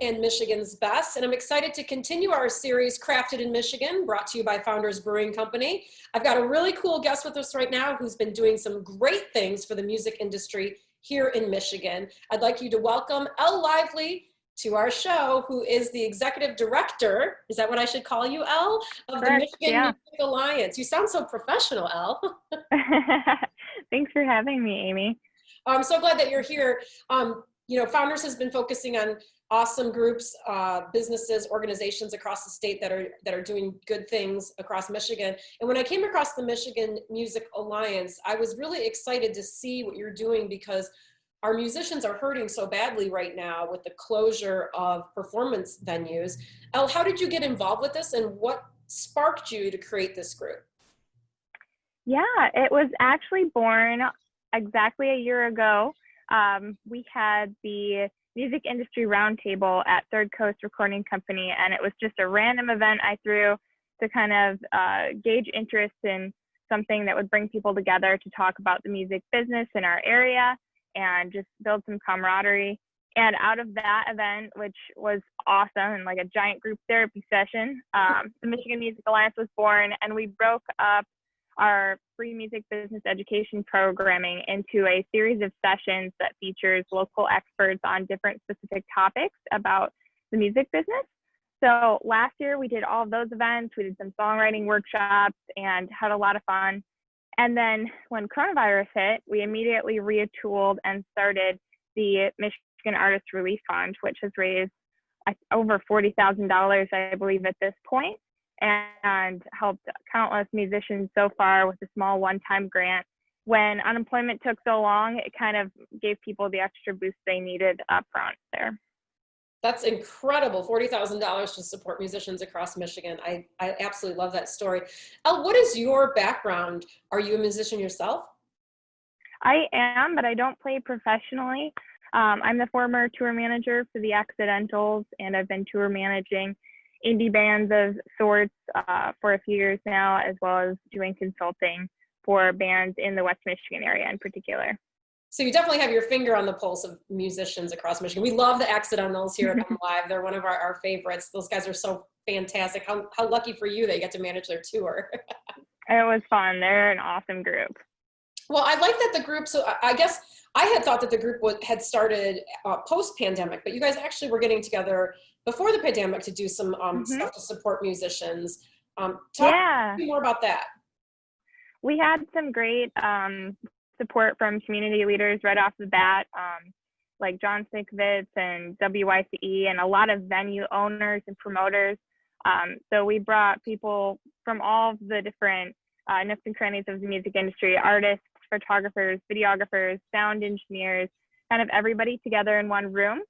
and Michigan's best. And I'm excited to continue our series, Crafted in Michigan, brought to you by Founders Brewing Company. I've got a really cool guest with us right now who's been doing some great things for the music industry here in Michigan. I'd like you to welcome Elle Lively to our show, who is the executive director, is that what I should call you, Elle, of the Michigan Music Alliance. You sound so professional, Elle. Thanks for having me, Amy. I'm so glad that you're here. You know, Founders has been focusing on awesome groups, businesses, organizations across the state that are doing good things across Michigan. And when I came across the Michigan Music Alliance, I was really excited to see what you're doing, because our musicians are hurting so badly right now with the closure of performance venues. Elle, how did you get involved with this, and what sparked you to create this group? Yeah, it was actually born exactly a year ago. We had the Music Industry Roundtable at Third Coast Recording Company, and it was just a random event I threw to kind of gauge interest in something that would bring people together to talk about the music business in our area and just build some camaraderie. And out of that event, which was awesome and like a giant group therapy session, the Michigan Music Alliance was born, and we broke up our free music business education programming into a series of sessions that features local experts on different specific topics about the music business. So last year we did all of those events. We did some songwriting workshops and had a lot of fun. And then when coronavirus hit, we immediately retooled and started the Michigan Artist Relief Fund, which has raised over $40,000, I believe, at this point, and helped countless musicians so far with a small one-time grant. When unemployment took so long, it kind of gave people the extra boost they needed up front there. That's incredible, $40,000 to support musicians across Michigan. I absolutely love that story. Elle, what is your background? Are you a musician yourself? I am, but I don't play professionally. I'm the former tour manager for the Accidentals, and I've been tour managing indie bands of sorts for a few years now, as well as doing consulting for bands in the West Michigan area in particular. So you definitely have your finger on the pulse of musicians across Michigan. We love the Accidentals here at Elle Live. They're one of our favorites. Those guys are so fantastic. How lucky for you that you get to manage their tour. It was fun. They're an awesome group. Well, I like that the group, so I guess I had thought that the group had started post-pandemic, but you guys actually were getting together before the pandemic to do some stuff to support musicians. Talk more about that. We had some great support from community leaders right off the bat, like John Sikovitz and WYCE, and a lot of venue owners and promoters. So we brought people from all the different nooks and crannies of the music industry, artists, photographers, videographers, sound engineers, kind of everybody together in one room.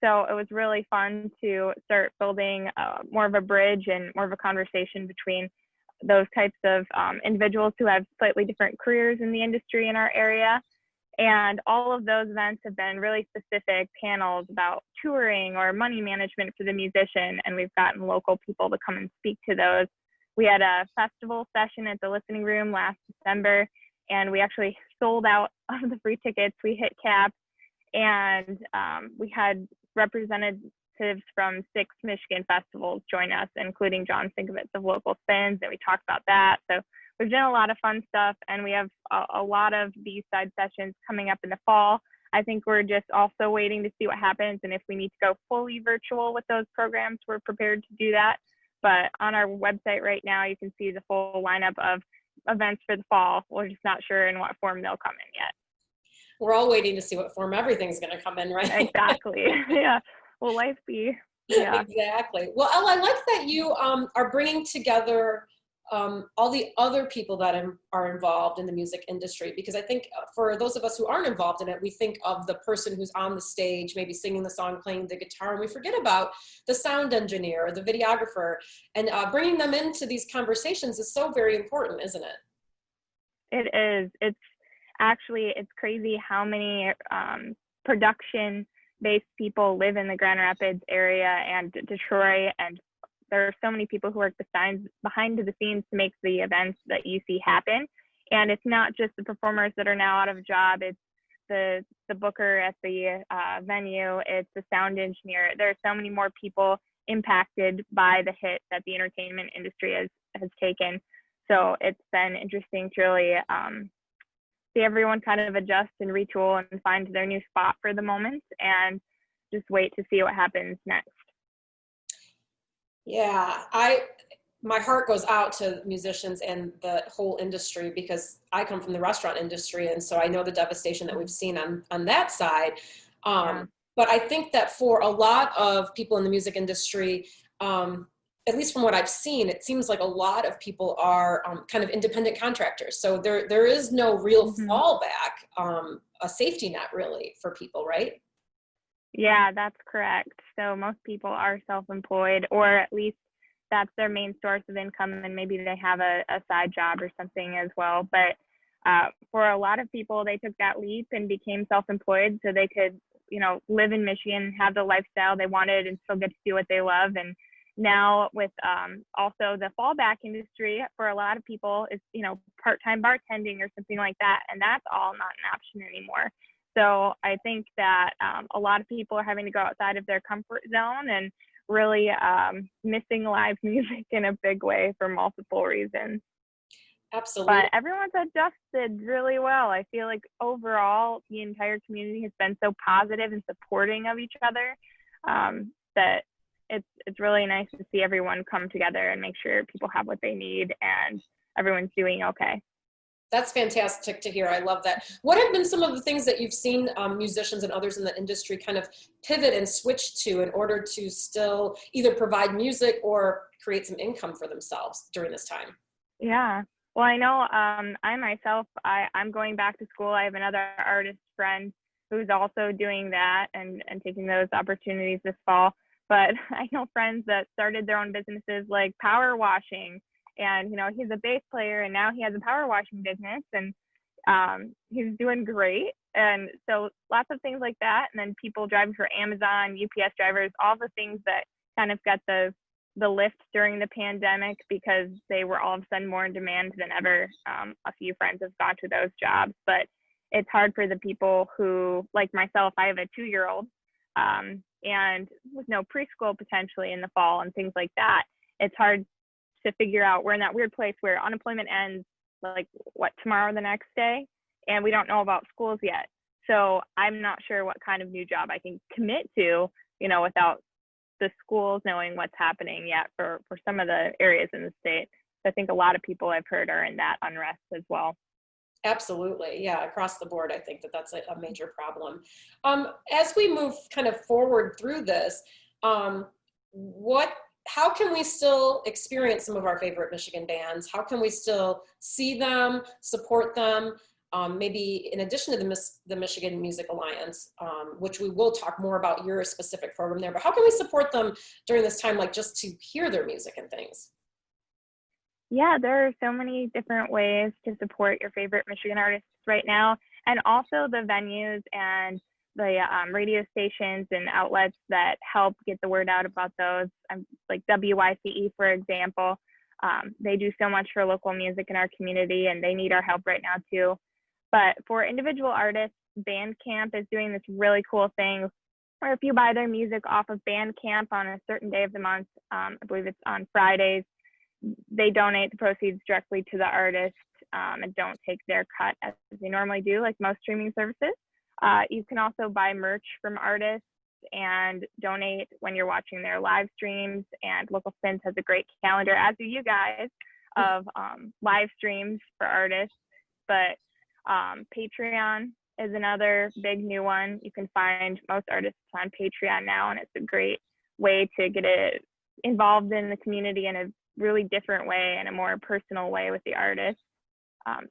So it was really fun to start building more of a bridge and more of a conversation between those types of individuals who have slightly different careers in the industry in our area. And all of those events have been really specific panels about touring or money management for the musician, and we've gotten local people to come and speak to those. We had a festival session at the Listening Room last December, and we actually sold out of the free tickets. We hit cap, and we had representatives from 6 Michigan festivals join us, including John Sikovitz of Local Spins, and we talked about that. So we've done a lot of fun stuff, and we have a lot of these side sessions coming up in the fall. I think we're just also waiting to see what happens, and if we need to go fully virtual with those programs, we're prepared to do that. But on our website right now, you can see the full lineup of events for the fall. We're just not sure in what form they'll come in yet. We're all waiting to see what form everything's going to come in, right? Exactly. Yeah. Will life be? Yeah. Exactly. Well, Elle, I like that you are bringing together all the other people that are involved in the music industry, because I think for those of us who aren't involved in it, we think of the person who's on the stage, maybe singing the song, playing the guitar, and we forget about the sound engineer, the videographer, and bringing them into these conversations is so very important, isn't it? It is. It's crazy how many production-based people live in the Grand Rapids area and Detroit, and there are so many people who work behind the scenes to make the events that you see happen. And it's not just the performers that are now out of a job, it's the booker at the venue, it's the sound engineer. There are so many more people impacted by the hit that the entertainment industry has taken. So it's been interesting to really see everyone kind of adjust and retool and find their new spot for the moment, and just wait to see what happens next. Yeah, my heart goes out to musicians and the whole industry, because I come from the restaurant industry, and so I know the devastation that we've seen on that side. Yeah. But I think that for a lot of people in the music industry, at least from what I've seen, it seems like a lot of people are kind of independent contractors. So there is no real fallback, a safety net really for people, right? Yeah, that's correct. So most people are self-employed, or at least that's their main source of income, and maybe they have a side job or something as well. But for a lot of people, they took that leap and became self-employed so they could, live in Michigan, have the lifestyle they wanted, and still get to do what they love. And now with also the fallback industry, for a lot of people, it's, part-time bartending or something like that. And that's all not an option anymore. So I think that a lot of people are having to go outside of their comfort zone and really missing live music in a big way for multiple reasons. Absolutely. But everyone's adjusted really well. I feel like overall, the entire community has been so positive and supporting of each other that it's really nice to see everyone come together and make sure people have what they need and everyone's doing okay. That's fantastic to hear. I love that. What have been some of the things that you've seen musicians and others in the industry kind of pivot and switch to in order to still either provide music or create some income for themselves during this time? Yeah. Well, I know I myself, I'm going back to school. I have another artist friend who's also doing that and taking those opportunities this fall. But I know friends that started their own businesses like power washing. And, he's a bass player and now he has a power washing business, and he's doing great. And so lots of things like that. And then people driving for Amazon, UPS drivers, all the things that kind of got the lift during the pandemic because they were all of a sudden more in demand than ever. A few friends have gone to those jobs, but it's hard for the people who, like myself, I have a 2-year-old and with no preschool potentially in the fall and things like that. It's hard to figure out. We're in that weird place where unemployment ends like tomorrow or the next day, and we don't know about schools yet. So I'm not sure what kind of new job I can commit to, without the schools knowing what's happening yet for some of the areas in the state. I think a lot of people I've heard are in that unrest as well. Absolutely. Yeah. Across the board, I think that's a major problem. As we move kind of forward through this, how can we still experience some of our favorite Michigan bands? How can we still see them, support them? Maybe in addition to the Michigan Music Alliance, which we will talk more about your specific program there, but how can we support them during this time, like just to hear their music and things? Yeah, there are so many different ways to support your favorite Michigan artists right now, and also the venues and the radio stations and outlets that help get the word out about those, like WYCE, for example. They do so much for local music in our community, and they need our help right now too. But for individual artists, Bandcamp is doing this really cool thing where if you buy their music off of Bandcamp on a certain day of the month, I believe it's on Fridays, they donate the proceeds directly to the artist and don't take their cut as they normally do, like most streaming services. You can also buy merch from artists and donate when you're watching their live streams. And Local Spins has a great calendar, as do you guys, of live streams for artists. But Patreon is another big new one. You can find most artists on Patreon now, and it's a great way to get involved in the community in a really different way and a more personal way with the artist.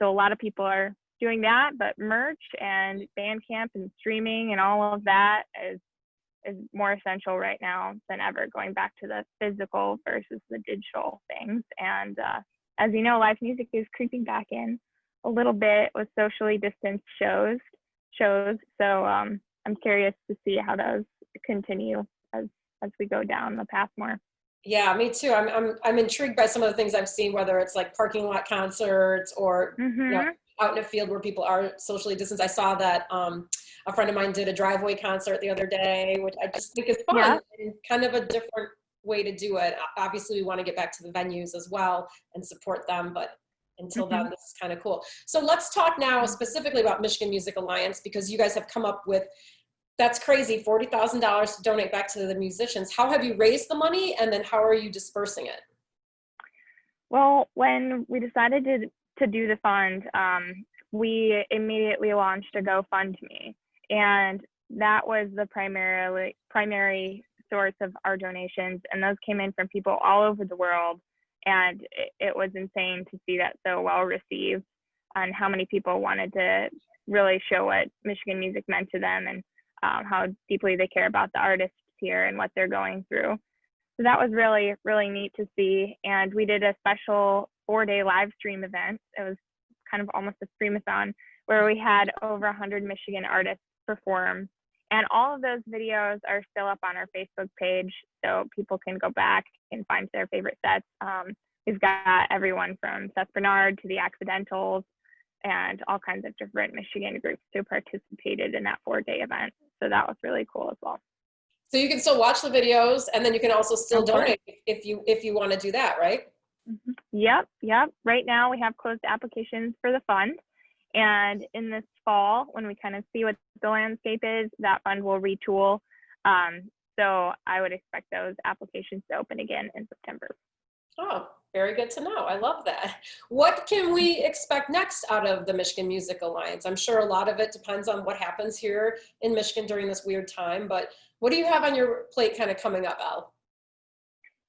So a lot of people are doing that, but merch and Bandcamp and streaming and all of that is more essential right now than ever, going back to the physical versus the digital things. And as you know, live music is creeping back in a little bit with socially distanced shows. So I'm curious to see how those continue as we go down the path more. Yeah, me too. I'm intrigued by some of the things I've seen, whether it's like parking lot concerts or out in a field where people are socially distanced. I saw that a friend of mine did a driveway concert the other day, which I just think is fun Yeah. and kind of a different way to do it. Obviously, we want to get back to the venues as well and support them, but until then, Mhm. this is kind of cool. So let's talk now specifically about Michigan Music Alliance, because you guys have come up with, that's crazy, $40,000 to donate back to the musicians. How have you raised the money, and then how are you dispersing it? Well, when we decided to do the fund, we immediately launched a GoFundMe, and that was the primary source of our donations, and those came in from people all over the world, and it was insane to see that so well received, and how many people wanted to really show what Michigan music meant to them, and how deeply they care about the artists here and what they're going through. So that was really, really neat to see. And we did a special 4-day live stream event. It was kind of almost a streamathon where we had over 100 Michigan artists perform. And all of those videos are still up on our Facebook page, so people can go back and find their favorite sets. We've got everyone from Seth Bernard to the Accidentals and all kinds of different Michigan groups who participated in that 4-day event. So that was really cool as well. So you can still watch the videos, and then you can also still Of course. donate if you want to do that, right? Yep. Right now we have closed applications for the fund. And in this fall, when we kind of see what the landscape is, that fund will retool. So I would expect those applications to open again in September. Oh, very good to know. I love that. What can we expect next out of the Michigan Music Alliance? I'm sure a lot of it depends on what happens here in Michigan during this weird time, but what do you have on your plate kind of coming up, Elle?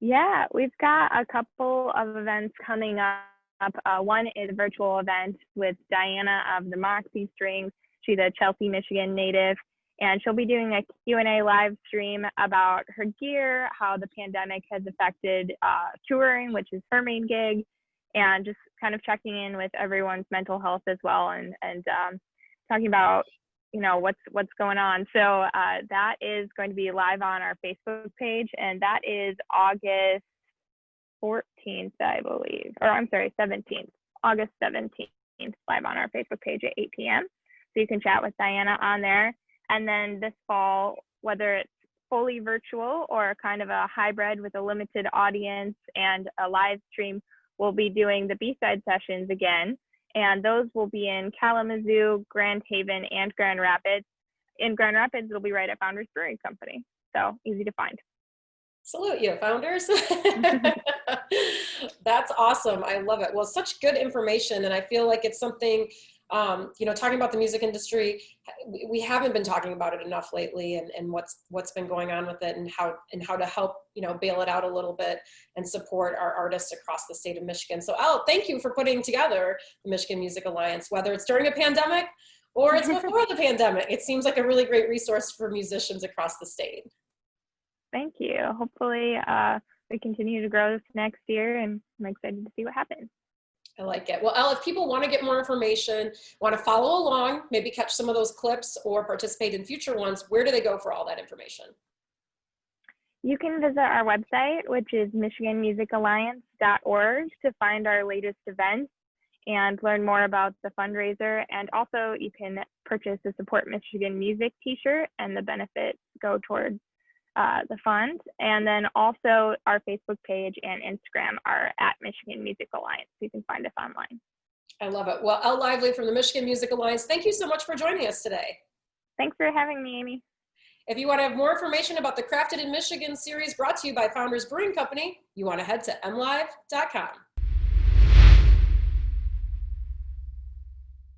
Yeah, we've got a couple of events coming up. One is a virtual event with Diana of the Moxie Strings. She's a Chelsea, Michigan native, and she'll be doing a Q&A live stream about her gear, how the pandemic has affected touring, which is her main gig, and just kind of checking in with everyone's mental health as well, and talking about what's going on. So that is going to be live on our Facebook page, and that is August 14th, I believe, or I'm sorry, 17th, August 17th, live on our Facebook page at 8 p.m. So you can chat with Diana on there. And then this fall, whether it's fully virtual or kind of a hybrid with a limited audience and a live stream, we'll be doing the B-side sessions again. And those will be in Kalamazoo, Grand Haven, and Grand Rapids. In Grand Rapids, it'll be right at Founders Brewing Company. So easy to find. Salute you, founders. That's awesome. I love it. Well, such good information. And I feel like it's something, talking about the music industry, we haven't been talking about it enough lately, and what's been going on with it, and how to help, bail it out a little bit and support our artists across the state of Michigan. So Elle, thank you for putting together the Michigan Music Alliance, whether it's during a pandemic or it's before the pandemic. It seems like a really great resource for musicians across the state. Thank you. Hopefully we continue to grow this next year, and I'm excited to see what happens. I like it. Well, Elle, if people want to get more information, want to follow along, maybe catch some of those clips or participate in future ones, where do they go for all that information? You can visit our website, which is michiganmusicalliance.org, to find our latest events and learn more about the fundraiser. And also you can purchase a Support Michigan Music t-shirt, and the benefits go towards the fund. And then also our Facebook page and Instagram are at Michigan Music Alliance. So you can find us online. I love it. Well, Elle Lively from the Michigan Music Alliance, thank you so much for joining us today. Thanks for having me, Amy. If you want to have more information about the Crafted in Michigan series brought to you by Founders Brewing Company, you want to head to mlive.com.